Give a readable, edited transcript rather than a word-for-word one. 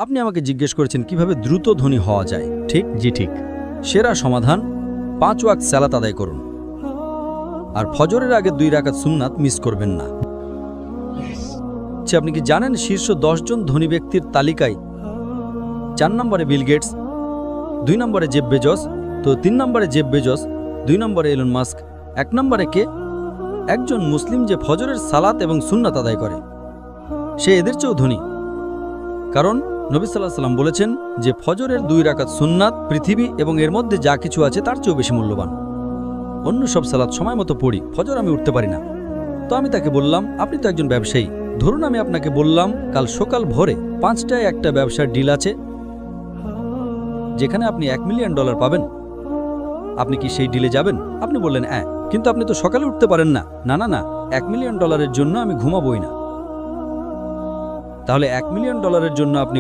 আপনি আমাকে জিজ্ঞেস করেছেন কিভাবে দ্রুত ধনী হওয়া যায়, ঠিক? জি ঠিক। সেরা সমাধান 5 ওয়াক্ত সালাত আদায় করুন, আর ফজরের আগে 2 রাকাত সুন্নাত মিস করবেন না। আপনি কি জানেন শীর্ষ 10 জন ধনী ব্যক্তির তালিকায় 4 নম্বরে বিল গেটস, 2 নম্বরে জেফ বেজস, তো 3 নম্বরে জেফ বেজস, 2 নম্বরে এলন মাস্ক, 1 নম্বরে কে? একজন মুসলিম যে ফজরের সালাত এবং সুন্নাত আদায় করে, সে এদের চেয়েও ধনী। কারণ নবী সাল্লাল্লাহু আলাইহি ওয়াসাল্লাম বলেছেন যে ফজরের 2 রাকাত সুন্নাত পৃথিবী এবং এর মধ্যে যা কিছু আছে তার চেয়েও বেশি মূল্যবান। অন্য সব সালাত সময় মতো পড়ি, ফজর আমি উঠতে পারি না। তো আমি তাকে বললাম, আপনি তো একজন ব্যবসায়ী, ধরুন আমি আপনাকে বললাম কাল সকাল ভোরে 5টায় একটা ব্যবসার ডিল আছে যেখানে আপনি $1 মিলিয়ন পাবেন, আপনি কি সেই ডিলে যাবেন? আপনি বললেন হ্যাঁ, কিন্তু আপনি তো সকালে উঠতে পারেন না। না না না, $1 মিলিয়ন জন্য আমি ঘুমাবই না। তাহলে $1 মিলিয়ন জন্য আপনি